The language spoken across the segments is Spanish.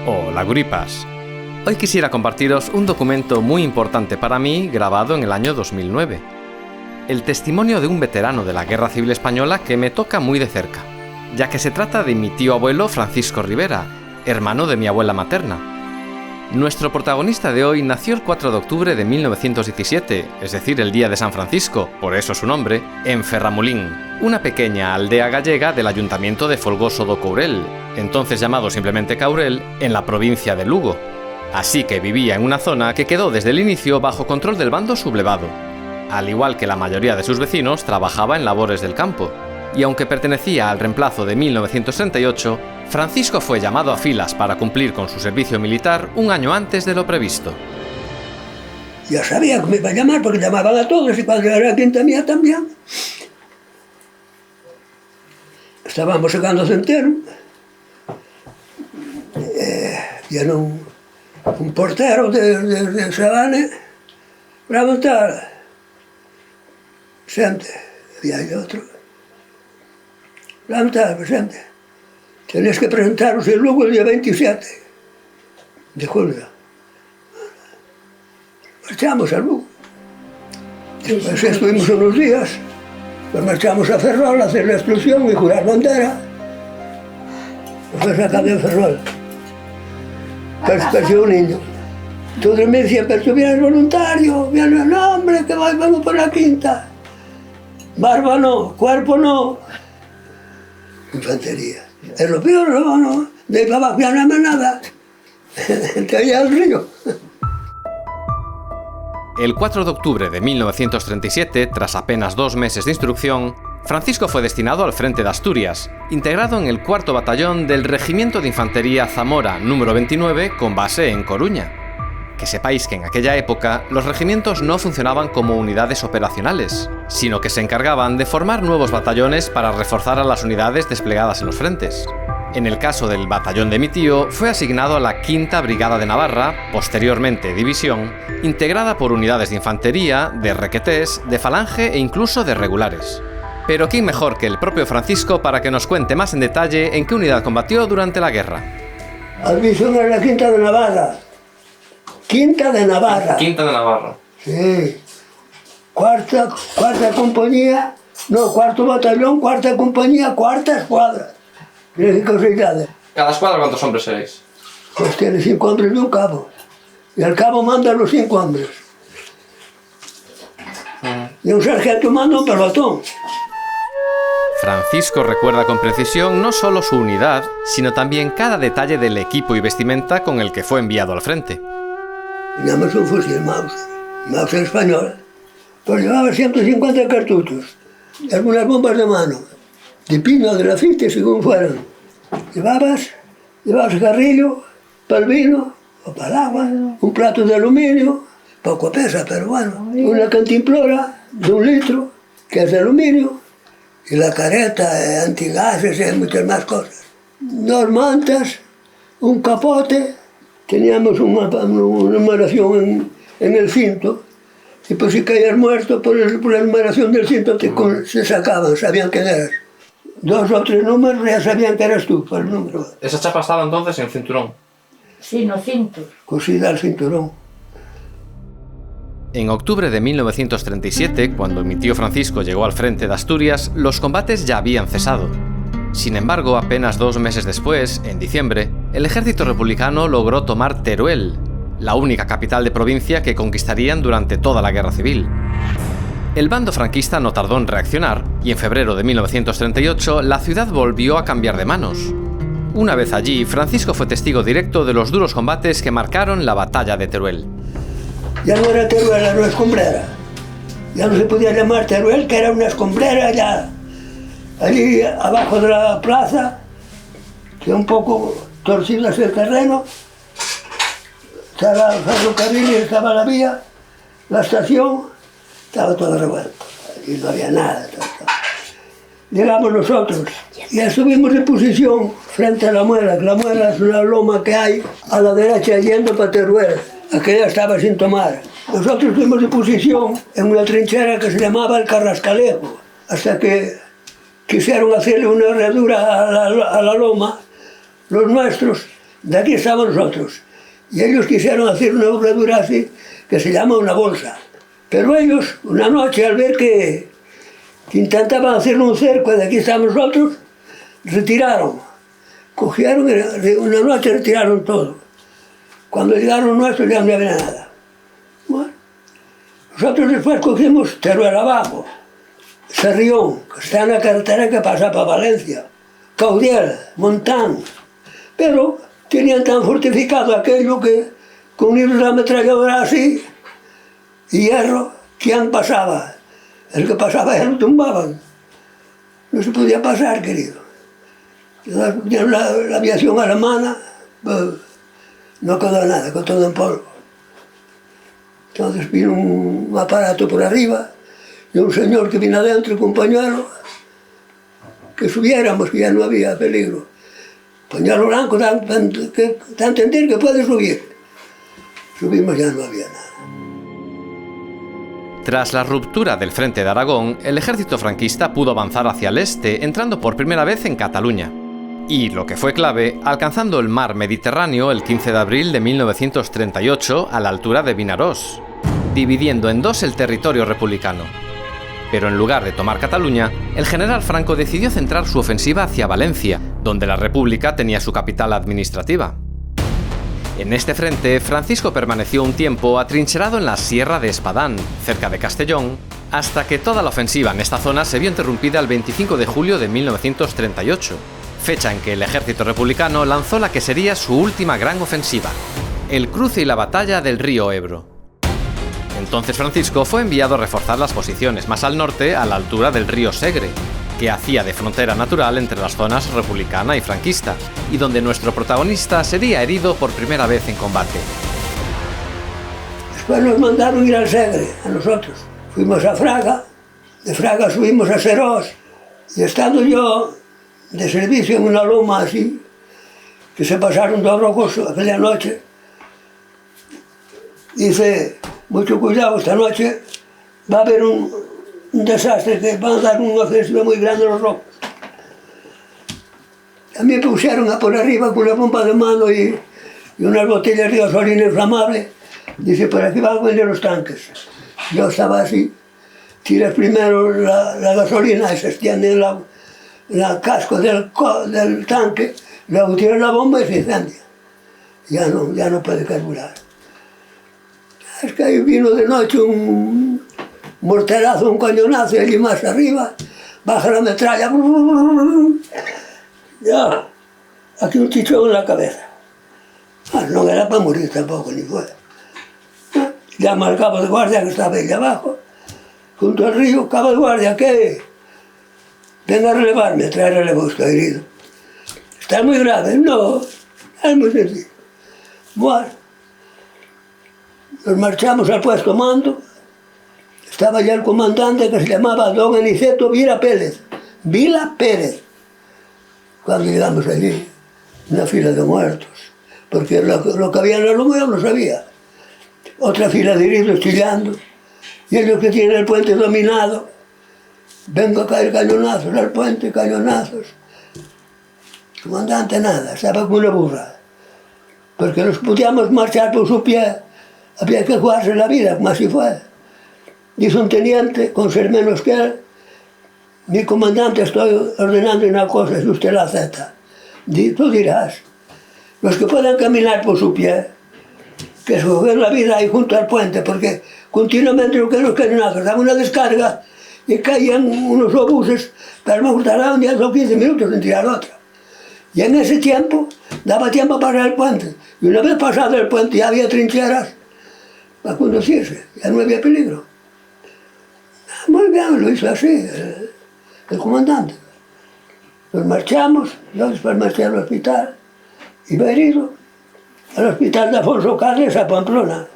Hola guripas. Hoy quisiera compartiros un documento muy importante para mí grabado en el año 2009. El testimonio de un veterano de la Guerra Civil Española que me toca muy de cerca, ya que se trata de mi tío abuelo Francisco Rivera, hermano de mi abuela materna. Nuestro protagonista de hoy nació el 4 de octubre de 1917, es decir, el día de San Francisco, por eso su nombre, en Ferramulín, una pequeña aldea gallega del ayuntamiento de Folgoso do Courel, entonces llamado simplemente Caurel, en la provincia de Lugo. Así que vivía en una zona que quedó desde el inicio bajo control del bando sublevado. Al igual que la mayoría de sus vecinos, trabajaba en labores del campo. Y aunque pertenecía al reemplazo de 1938, Francisco fue llamado a filas para cumplir con su servicio militar un año antes de lo previsto. Ya sabía que me iba a llamar porque llamaban a todos y cuando era quinta mía también. Estábamos sacando centeno y era un portero de Sabane preguntar, presente, había otro, preguntar, presente, tenéis que presentaros en Lugo el día 27 de julio. Marchamos a Lugo. Después estuvimos unos días, pues marchamos a Ferrol a hacer la exclusión y jurar bandera. Después acá de Ferrol. Pareció un niño. Entonces me decían, pero tú vienes voluntario, vienes, no hombre, que vamos por la quinta. Barba no, cuerpo no. Infantería. Es lo peor, no. De ahí para abajo ya no hay más nada. Entre allá al río. El 4 de octubre de 1937, tras apenas 2 meses de instrucción, Francisco fue destinado al frente de Asturias, integrado en el 4º Batallón del Regimiento de Infantería Zamora número 29 con base en Coruña. Que sepáis que en aquella época los regimientos no funcionaban como unidades operacionales, sino que se encargaban de formar nuevos batallones para reforzar a las unidades desplegadas en los frentes. En el caso del batallón de mi tío, fue asignado a la 5ª Brigada de Navarra, posteriormente división, integrada por unidades de infantería, de requetés, de falange e incluso de regulares. Pero ¿quién mejor que el propio Francisco para que nos cuente más en detalle en qué unidad combatió durante la guerra? Admisión en la 5ª de Navarra. 5ª de Navarra. 5ª de Navarra. Sí. Cuarta compañía, no, 4º batallón, 4ª compañía, 4ª escuadra. ¿Qué cosas? ¿Cada escuadra cuántos hombres seréis? Pues tiene 5 hombres y un cabo. Y el cabo manda a los 5 hombres. Y un sargento manda un pelotón. Francisco recuerda con precisión no solo su unidad, sino también cada detalle del equipo y vestimenta con el que fue enviado al frente. Teníamos un fusil Mauser español. Pues llevaba 150 cartuchos y algunas bombas de mano, de pino, de grafite, según fueran. Llevabas cigarrillo, para el vino o para el agua, un plato de aluminio, poco pesa, pero bueno, una cantimplora de 1 litro, que es de aluminio, y la careta, antigases y muchas más cosas. 2 mantas, un capote, teníamos una numeración en el cinto, y pues si caías muerto por la numeración del cinto se sacaban, sabían quién eras. 2 o 3 números ya sabían que eras tú por el número. ¿Esa chapa estaba entonces en el cinturón? Sí, no cinto. Cosida al cinturón. En octubre de 1937, cuando mi tío Francisco llegó al frente de Asturias, los combates ya habían cesado. Sin embargo, apenas 2 meses después, en diciembre, el ejército republicano logró tomar Teruel, la única capital de provincia que conquistarían durante toda la guerra civil. El bando franquista no tardó en reaccionar y en febrero de 1938 la ciudad volvió a cambiar de manos. Una vez allí, Francisco fue testigo directo de los duros combates que marcaron la batalla de Teruel. Ya no era Teruel, era una escombrera. Ya no se podía llamar Teruel, que era una escombrera ya. Allí abajo de la plaza, que un poco torcido hacia el terreno, estaba el ferrocarril y estaba la vía, la estación. Estaba todo revuelto, aquí no había nada. Llegamos nosotros y estuvimos en posición frente a la muela, que la muela es una loma que hay a la derecha yendo para Teruel, aquella estaba sin tomar. Nosotros estuvimos en posición en una trinchera que se llamaba el Carrascalejo, hasta que quisieron hacerle una herradura a la loma, los nuestros, de aquí estaban nosotros. Y ellos quisieron hacer una obradura así, que se llama una bolsa. Pero ellos, una noche, al ver que intentaban hacer un cerco, de aquí estaban nosotros, retiraron. Cogieron, una noche retiraron todo. Cuando llegaron nuestros ya no había nada. Bueno, nosotros después cogimos Teruel abajo, Sarrión, que está en la carretera que pasa para Valencia, Caudiel, Montán. Pero tenían tan fortificado aquello que con una ametralladora así, y hierro, ¿quién pasaba? El que pasaba ya lo tumbaban. No se podía pasar, querido. La aviación alemana, pues, no quedó nada, quedó todo en polvo. Entonces vino un aparato por arriba y un señor que vino adentro con un pañuelo, que subiéramos, que ya no había peligro. Pañuelo blanco, da a entender que puede subir. Subimos, ya no había nada. Tras la ruptura del Frente de Aragón, el ejército franquista pudo avanzar hacia el este, entrando por primera vez en Cataluña. Y, lo que fue clave, alcanzando el mar Mediterráneo el 15 de abril de 1938 a la altura de Vinaròs, dividiendo en dos el territorio republicano. Pero en lugar de tomar Cataluña, el general Franco decidió centrar su ofensiva hacia Valencia, donde la República tenía su capital administrativa. En este frente, Francisco permaneció un tiempo atrincherado en la Sierra de Espadán, cerca de Castellón, hasta que toda la ofensiva en esta zona se vio interrumpida el 25 de julio de 1938, fecha en que el ejército republicano lanzó la que sería su última gran ofensiva, el cruce y la batalla del río Ebro. Entonces Francisco fue enviado a reforzar las posiciones más al norte, a la altura del río Segre, que hacía de frontera natural entre las zonas republicana y franquista, y donde nuestro protagonista sería herido por primera vez en combate. Después nos mandaron ir al Segre, a nosotros. Fuimos a Fraga, de Fraga subimos a Serós, y estando yo de servicio en una loma así, que se pasaron dos rojos aquella noche, dice, mucho cuidado, esta noche va a haber un desastre, que van a dar una ofensiva muy grande a los rojos. A mí me pusieron a por arriba con una bomba de mano y unas botellas de gasolina inflamable. Dice, por aquí van a venir los tanques. Yo estaba así, tiras primero la gasolina y se extiende en la casco del tanque, luego tiras la bomba y se incendia. Ya no puede carburar. Es que ahí vino de noche un morterazo, un cañonazo, y allí más arriba, baja la metralla, ya, aquí un chichón en la cabeza. No era para morir tampoco, ni fue. Llama al cabo de guardia que estaba ahí abajo, junto al río, cabo de guardia, ¿qué? Venga a relevarme, trae relevo, estoy herido. ¿Está muy grave? No, es muy sencillo. Bueno, nos marchamos al puesto mando. Estaba ya el comandante que se llamaba don Aniceto Vila Pérez. Vila Pérez. Cuando llegamos allí, una fila de muertos, porque lo que había en la loma yo no sabía. Otra fila de heridos chillando, y ellos que tienen el puente dominado, vengo a caer cañonazos al puente, cañonazos. El comandante nada, estaba con una burra, porque nos podíamos marchar por su pie, había que jugarse la vida, como así fue. Dice un teniente, con ser menos que él, mi comandante, estoy ordenando una cosa, si usted la acepta. Tú dirás, los que puedan caminar por su pie, que se jueguen la vida ahí junto al puente, porque continuamente lo que los cañonazos daban una descarga y caían unos obuses, pero me tardaban 10 o 15 minutos en tirar otra. Y en ese tiempo, daba tiempo para pasar el puente. Y una vez pasado el puente ya había trincheras para conducirse, ya no había peligro. Muy bien, lo hizo así el comandante. Nos marchamos, yo después marché al hospital, iba herido, al hospital de Afonso Carles a Pamplona.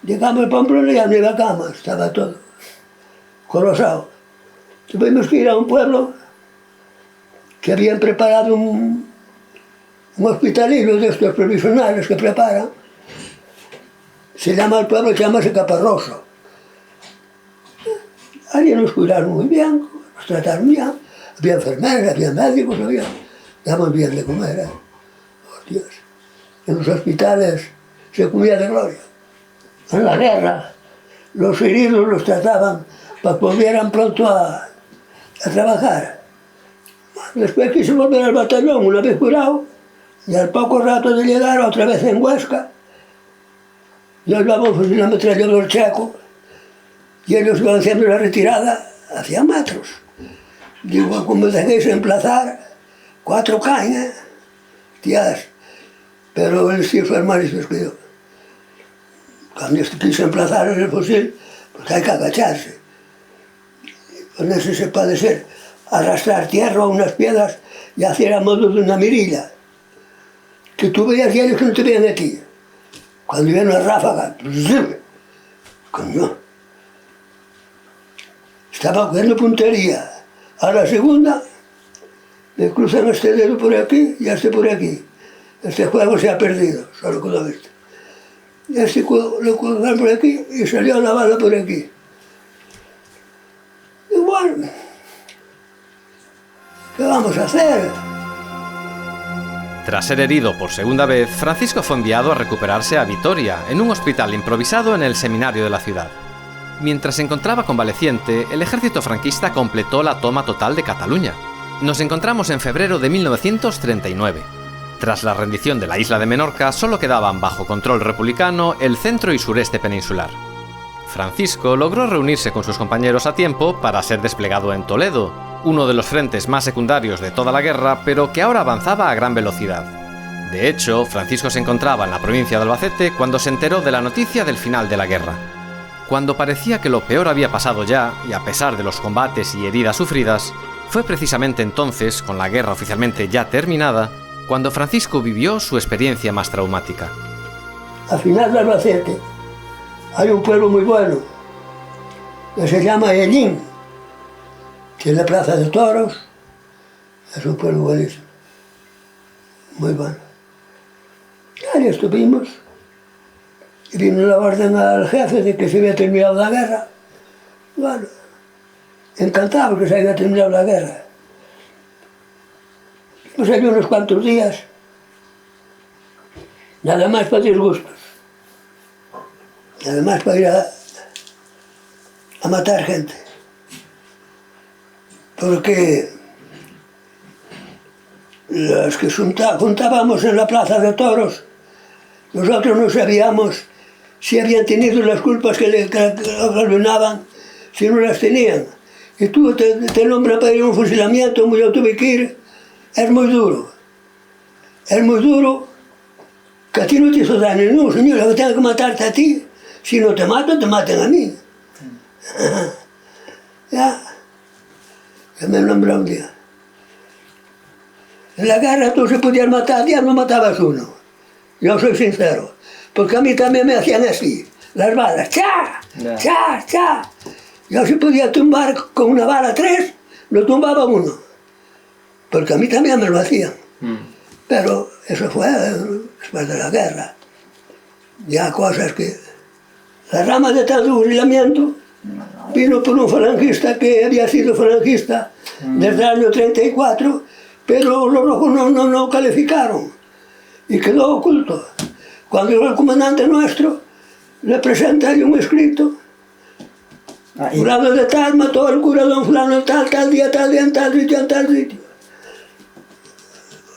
Llegamos a Pamplona y ya no iba cama, estaba todo colosado. Tuvimos que ir a un pueblo que habían preparado un hospitalillo de estos provisionales que preparan. Se llama el pueblo, se llama Caparroso. Allí nos cuidaron muy bien, nos trataron bien. Había enfermeras, había médicos, daban bien de comer. Oh, Dios. en los hospitales se comía de gloria. En la guerra, los heridos los trataban para que volvieran pronto a trabajar. Después quise volver al batallón una vez curado, y al poco rato de llegar otra vez en Huesca, yo llevaba un fusil ametrallador checo y ellos iban haciendo la retirada hacia metros. Digo, como me dejéis emplazar, 4 cañas, tías, pero él sí fue más listo que yo. Cuando quise emplazar el fusil, pues hay que agacharse. Con eso se puede ser arrastrar tierra o unas piedras y hacer a modo de una mirilla. Que tú veías y ellos que no te veían aquí. Cuando viene una ráfaga, coño. Estaba cogiendo puntería. A la segunda, me cruzan este dedo por aquí y este por aquí. Este juego se ha perdido, solo con lo visto. Y este lo colocaron por aquí y salió la bala por aquí. Y bueno, ¿qué vamos a hacer? Tras ser herido por segunda vez, Francisco fue enviado a recuperarse a Vitoria, en un hospital improvisado en el seminario de la ciudad. Mientras se encontraba convaleciente, el ejército franquista completó la toma total de Cataluña. Nos encontramos en febrero de 1939. Tras la rendición de la isla de Menorca, solo quedaban bajo control republicano el centro y sureste peninsular. Francisco logró reunirse con sus compañeros a tiempo para ser desplegado en Toledo, uno de los frentes más secundarios de toda la guerra, pero que ahora avanzaba a gran velocidad. De hecho, Francisco se encontraba en la provincia de Albacete cuando se enteró de la noticia del final de la guerra. Cuando parecía que lo peor había pasado ya, y a pesar de los combates y heridas sufridas, fue precisamente entonces, con la guerra oficialmente ya terminada, cuando Francisco vivió su experiencia más traumática. Al final de Albacete hay un pueblo muy bueno que se llama Ellín, que es la plaza de toros. Es un pueblo buenísimo, muy bueno. Ahí estuvimos y vino la orden al jefe de que se había terminado la guerra. Bueno, encantado que se haya terminado la guerra. Pues hay unos cuantos días, nada más para disgustos, nada más para ir a matar gente. Porque los que juntábamos en la plaza de toros, nosotros no sabíamos si habían tenido las culpas que le ocasionaban, si no las tenían. Y tú te nombran para ir a un fusilamiento, como yo tuve que ir. Es muy duro que a ti no te hizo daño, no, señor, que tengo que matarte a ti, si no te mato, te maten a mí. Ya me nombró un día. En la guerra tú se podías matar, ya no matabas uno, yo soy sincero, porque a mí también me hacían así, las balas, ¡cha! ¡cha! ¡cha! Yo si podía tumbar con una bala 3, lo tumbaba uno. Porque a mí también me lo hacían. Pero eso fue después de la guerra. Ya cosas que... La rama de tal fusilamiento vino por un falangista que había sido falangista desde el año 34, pero los rojos no calificaron y quedó oculto. Cuando llegó el comandante nuestro, le presenta ahí un escrito. Jurado de tal, mató al cura don fulano tal día, en tal sitio.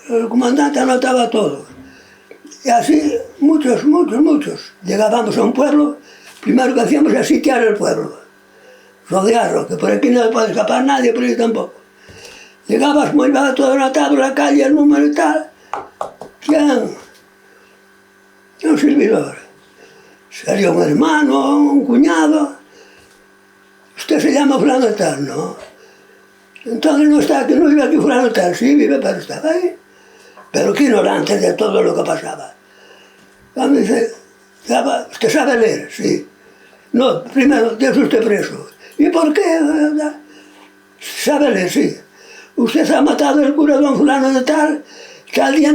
El comandante anotaba todo. Y así, muchos. Llegábamos a un pueblo, primero que hacíamos era sitiar el pueblo, rodearlo, que por aquí no puede escapar nadie, por ahí tampoco. Llegabas, muy iba todo anotado, la calle, el número y tal. ¿Quién? Un servidor. Sería un hermano, un cuñado. Usted se llama fulano tal, ¿no? Entonces no está, que no vive aquí fulano tal, sí vive, pero estaba ahí. Pero qué ignorante de todo lo que pasaba. Cuando dice, ¿usted sabe leer? Sí. No, primero, ¿es usted preso? ¿Y por qué? ¿Sabe leer? Sí. Usted ha matado al cura don fulano de tal día,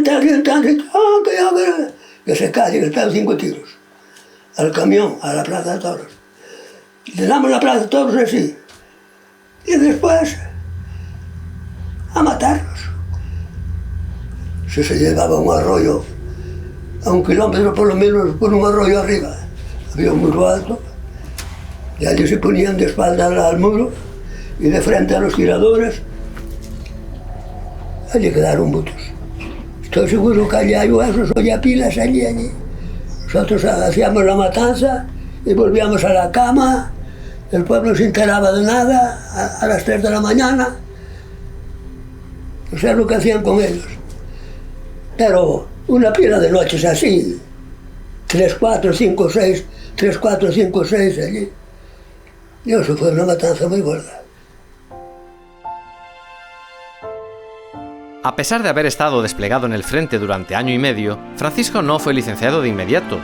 que se calle, que están 5 tiros. Al camión, a la plaza de toros. Le damos la plaza de toros así. Y después, a matarlos. Se llevaba un arroyo a 1 kilómetro por lo menos por un arroyo arriba. Había un muro alto, y allí se ponían de espaldas al muro y de frente a los tiradores. Allí quedaron muchos. Estoy seguro que allí hay huesos, hoy pilas allí. Nosotros hacíamos la matanza y volvíamos a la cama, el pueblo no se enteraba de nada, a las 3 de la mañana. No sé lo que hacían con ellos. Pero una pila de noches así, 3, 4, 5, 6, 3, 4, 5, 6 allí. Y eso fue una matanza muy gorda. A pesar de haber estado desplegado en el frente durante año y medio, Francisco no fue licenciado de inmediato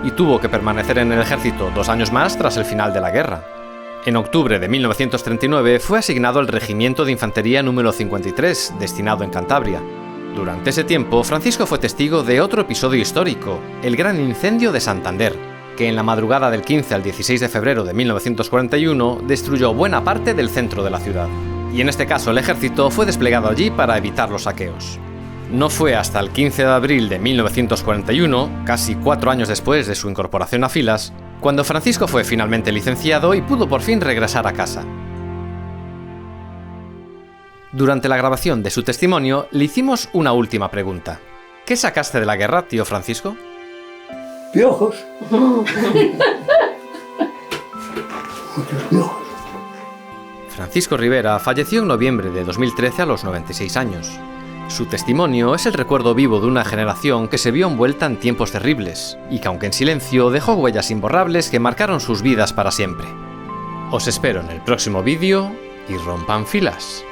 y tuvo que permanecer en el ejército 2 años más tras el final de la guerra. En octubre de 1939 fue asignado al Regimiento de Infantería número 53, destinado en Cantabria. Durante ese tiempo, Francisco fue testigo de otro episodio histórico, el Gran Incendio de Santander, que en la madrugada del 15 al 16 de febrero de 1941 destruyó buena parte del centro de la ciudad. Y en este caso el ejército fue desplegado allí para evitar los saqueos. No fue hasta el 15 de abril de 1941, casi 4 años después de su incorporación a filas, cuando Francisco fue finalmente licenciado y pudo por fin regresar a casa. Durante la grabación de su testimonio le hicimos una última pregunta. ¿Qué sacaste de la guerra, tío Francisco? Piojos. Muchos piojos. Francisco Rivera falleció en noviembre de 2013 a los 96 años. Su testimonio es el recuerdo vivo de una generación que se vio envuelta en tiempos terribles y que, aunque en silencio, dejó huellas imborrables que marcaron sus vidas para siempre. Os espero en el próximo vídeo y rompan filas.